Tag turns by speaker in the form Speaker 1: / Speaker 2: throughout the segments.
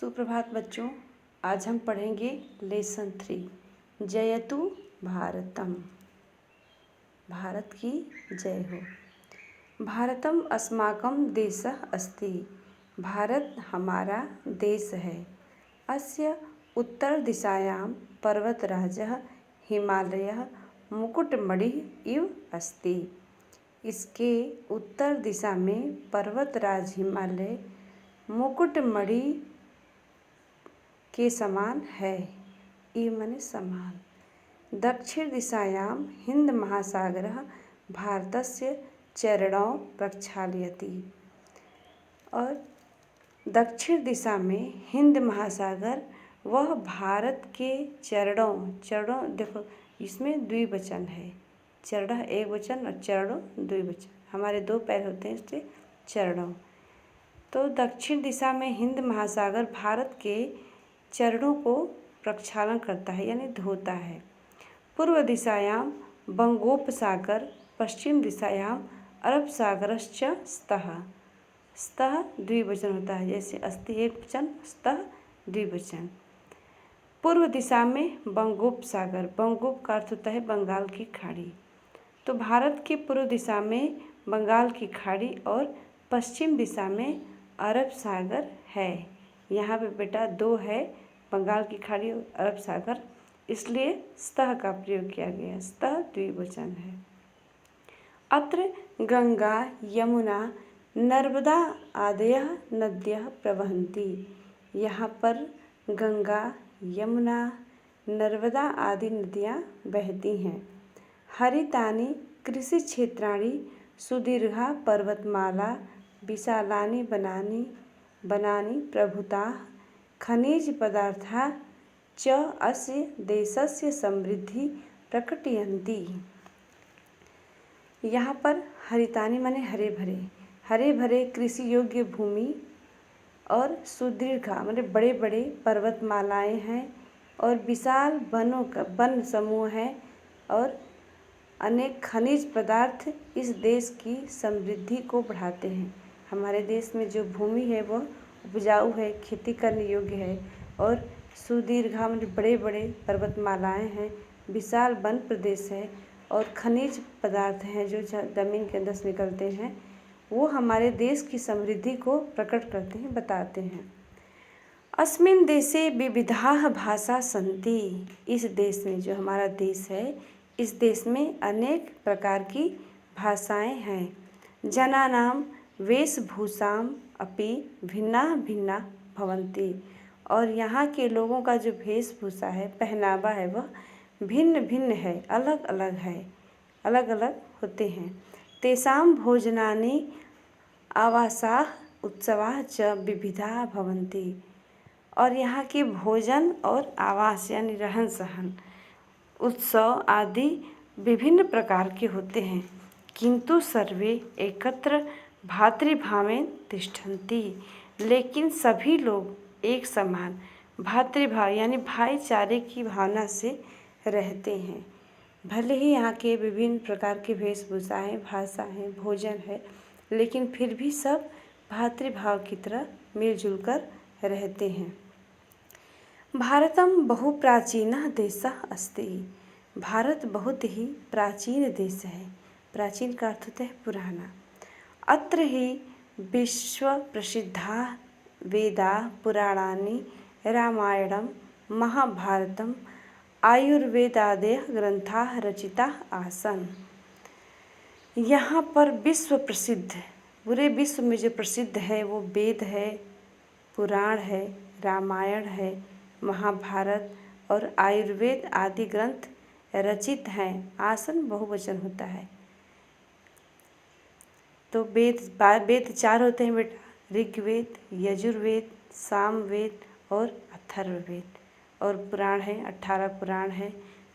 Speaker 1: सुप्रभात बच्चों। आज हम पढ़ेंगे लेसन 3 जयतु भारतम। भारत की जय हो। भारतम अस्माकं देशः अस्ति। भारत हमारा देश है। अस्य उत्तरदिशायां पर्वतराजः हिमालयः मुकुटमणिः इव अस्ति। इसके उत्तर दिशा में पर्वतराज हिमालय मुकुटमणि के समान है। इव माने समान। दक्षिण दिशायां हिंद महासागरः भारतस्य चरणौ प्रक्षालयति। और दक्षिण दिशा में हिंद महासागर वह भारत के चरणों देखो, इसमें द्विवचन है। चरण एक वचन और चरणों द्विवचन। हमारे दो पैर होते हैं, इसलिए चरणों। तो दक्षिण दिशा में हिंद महासागर भारत के चरणों को प्रक्षालन करता है, यानी धोता है। पूर्व दिशायां बंगोपसागर, पश्चिम दिशायां अरब सागरश्च स्तः। स्तः द्विवचन होता है, जैसे अस्ति एक वचन, स्तः द्विवचन। पूर्व दिशा में बंगोपसागर, बंगोप का अर्थ होता है बंगाल की खाड़ी। तो भारत के पूर्व दिशा में बंगाल की खाड़ी और पश्चिम दिशा में अरब सागर है। यहाँ पे बेटा दो है, बंगाल की खाड़ी और अरब सागर, इसलिए स्तः का प्रयोग किया गया। स्तः द्विवचन है। अत्र गंगा यमुना नर्मदा आदयः नद्यः प्रवहन्ति। यहाँ पर गंगा यमुना नर्मदा आदि नदियाँ बहती हैं। हरितानि कृषि क्षेत्राणि सुदीर्घा पर्वतमाला विशालानि वनानि प्रभुताः खनिज पदार्थाः च अस्य देशस्य समृद्धि प्रकटयन्ति। यहाँ पर हरितानि माने हरे भरे कृषि योग्य भूमि और सुदीर्घा माने बड़े बड़े पर्वतमालाएं हैं और विशाल वन समूह है और अनेक खनिज पदार्थ इस देश की समृद्धि को बढ़ाते हैं। हमारे देश में जो भूमि है वह उपजाऊ है, खेती करने योग्य है और सुदीर्घा मतलब बड़े बड़े पर्वतमालाएं हैं, विशाल वन प्रदेश है और खनिज पदार्थ हैं जो ज़मीन के अंदर से निकलते हैं, वो हमारे देश की समृद्धि को प्रकट करते हैं, बताते हैं। अस्मिन् देशे विविधाः भाषा सन्ति। इस देश में, जो हमारा देश है, इस देश में अनेक प्रकार की भाषाएं हैं। जनानां वेशभूषाम् अपि भिन्ना भिन्ना भवन्ति। और यहाँ के लोगों का जो वेशभूषा है, पहनावा है, वह भिन्न भिन्न है, अलग अलग है, अलग अलग होते हैं। तेषां भोजनानि आवासाः उत्सवाः च विविधा भवन्ति। और यहाँ के भोजन और आवास यानी रहन सहन, उत्सव आदि विभिन्न प्रकार के होते हैं, किंतु सर्वे एकत्र भातृभावेन तिष्ठन्ति। लेकिन सभी लोग एक समान भातृभाव यानी भाईचारे की भावना से रहते हैं। भले ही यहाँ के विभिन्न प्रकार के वेशभूषाएँ, भाषा है, भोजन है, लेकिन फिर भी सब भातृभाव की तरह मिलजुल कर रहते हैं। भारतम बहुप्राचीनः देशः अस्ति। भारत बहुत ही प्राचीन देश है। प्राचीन का अर्थ होता है पुराना। अत्र ही विश्व प्रसिद्धाः वेदाः पुराणानि रामायणं महाभारतम् आयुर्वेदादयः ग्रंथाः रचिताः आसन्। यहाँ पर विश्व प्रसिद्ध, पूरे विश्व में जो प्रसिद्ध है वो वेद है, पुराण है, रामायण है, महाभारत और आयुर्वेद आदि ग्रंथ रचित हैं। आसन बहुवचन होता है। तो वेद 4 होते हैं बेटा, ऋग्वेद, यजुर्वेद, सामवेद और अथर्ववेद। और पुराण है, 18 पुराण है।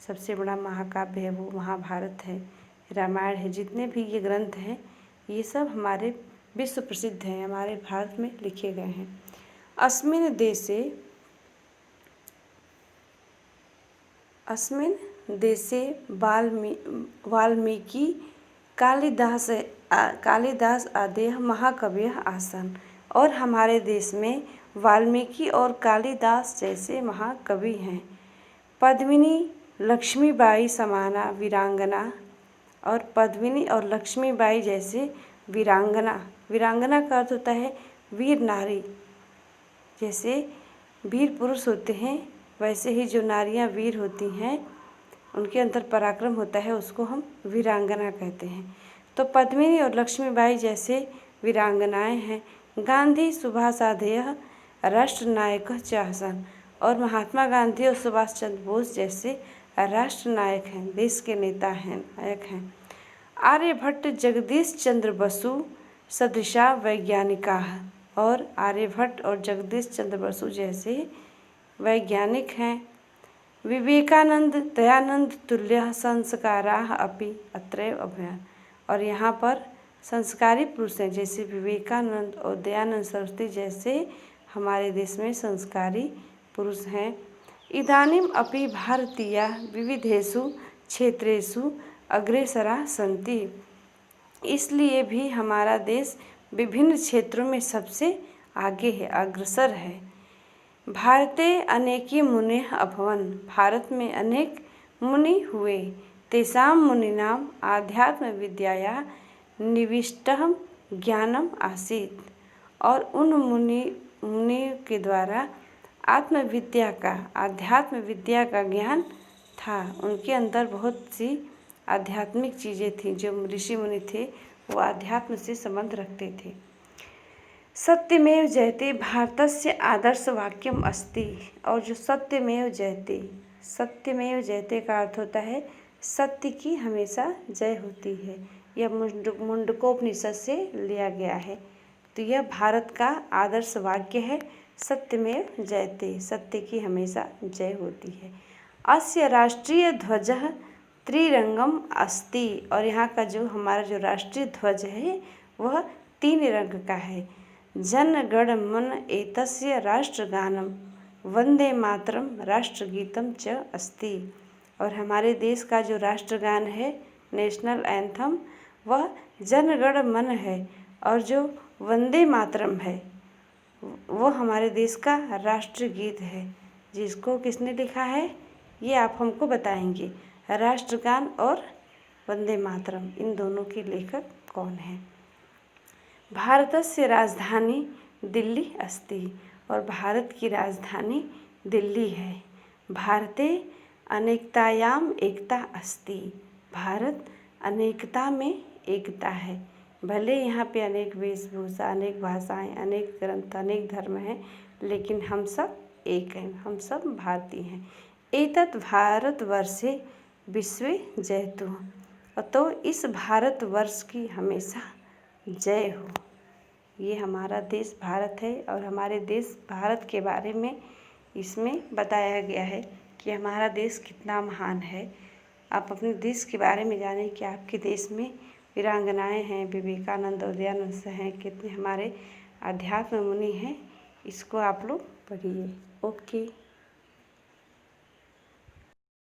Speaker 1: सबसे बड़ा महाकाव्य है वो महाभारत है, रामायण है। जितने भी ये ग्रंथ हैं, ये सब हमारे विश्व प्रसिद्ध हैं, हमारे भारत में लिखे गए हैं। अस्मिन् देशे वाल्मीकि कालिदास आदयः महाकवयः आसन्। और हमारे देश में वाल्मीकि और कालिदास जैसे महाकवि हैं। पद्मिनी लक्ष्मीबाई समाना वीरांगना, और पद्मिनी और लक्ष्मीबाई जैसे वीरांगना। वीरांगना का अर्थ होता है वीर नारी। जैसे वीर पुरुष होते हैं वैसे ही जो नारियां वीर होती हैं, उनके अंदर पराक्रम होता है, उसको हम वीरांगना कहते हैं। तो पद्मिनी और लक्ष्मीबाई जैसे वीरांगनाएं हैं। गांधी सुभाषादयः राष्ट्रनायक चाहसन, और महात्मा गांधी और सुभाष चंद्र बोस जैसे राष्ट्र नायक हैं, देश के नेता हैं, नायक हैं। आर्यभट्ट जगदीश चंद्र बसु सदृशा वैज्ञानिका, और आर्यभट्ट और जगदीश चंद्र बसु जैसे वैज्ञानिक हैं। विवेकानंद दयानंद तुल्य संस्काराः अपि अत्रैव अभूवन्, और यहाँ पर संस्कारी पुरुष हैं जैसे विवेकानंद और दयानंद सरस्वती जैसे हमारे देश में संस्कारी पुरुष हैं। इदानीम अपि भारतीया विविधेषु क्षेत्रेषु अग्रेसरा सन्ति, इसलिए भी हमारा देश विभिन्न क्षेत्रों में सबसे आगे है, अग्रसर है। भारते अनेके मुनयः अभवन्, भारत में अनेक मुनि हुए। तेषां मुनीनाम् आध्यात्म विद्याया निविष्टं ज्ञानम आसीत्, और उन मुनि के द्वारा आत्मविद्या का, आध्यात्म विद्या का ज्ञान था। उनके अंदर बहुत सी आध्यात्मिक चीज़ें थीं। जो ऋषि मुनि थे वो आध्यात्म से संबंध रखते थे। सत्यमेव जयते भारतस्य आदर्श वाक्यम अस्ति, और जो सत्यमेव जयते, सत्यमेव जयते का अर्थ होता है सत्य की हमेशा जय होती है। यह मुंडकोपनिषद से लिया गया है। तो यह भारत का आदर्श वाक्य है, सत्यमेव जयते, सत्य की हमेशा जय होती है। अस्य राष्ट्रीय ध्वजः त्रिरंगम अस्ति, और यहाँ का जो हमारा जो राष्ट्रीय ध्वज है वह 3 रंग का है। जन गण मन एतस्य राष्ट्रगानम वंदे मातरम राष्ट्रगीतम च अस्ति, और हमारे देश का जो राष्ट्रगान है, नेशनल एंथम, वह जन गण मन है, और जो वंदे मातरम है वो हमारे देश का राष्ट्रीय गीत है। जिसको किसने लिखा है ये आप हमको बताएंगे। राष्ट्रगान और वंदे मातरम, इन दोनों के लेखक कौन हैं? भारतस्य राजधानी दिल्ली अस्ति, और भारत की राजधानी दिल्ली है। भारते अनेकतायाम एकता अस्ति, भारत अनेकता में एकता है। भले यहाँ पे अनेक वेशभूषा, अनेक भाषाएं, अनेक ग्रंथ, अनेक धर्म हैं, लेकिन हम सब एक हैं, हम सब भारतीय हैं। एतत् भारतवर्षे विश्वे जयतु, तो इस भारतवर्ष की हमेशा जय हो। ये हमारा देश भारत है, और हमारे देश भारत के बारे में इसमें बताया गया है कि हमारा देश कितना महान है। आप अपने देश के बारे में जानें कि आपके देश में वीरांगनाएं हैं, विवेकानंद और दयानंद हैं, कितने हमारे आध्यात्म मुनि हैं। इसको आप लोग पढ़िए। ओके।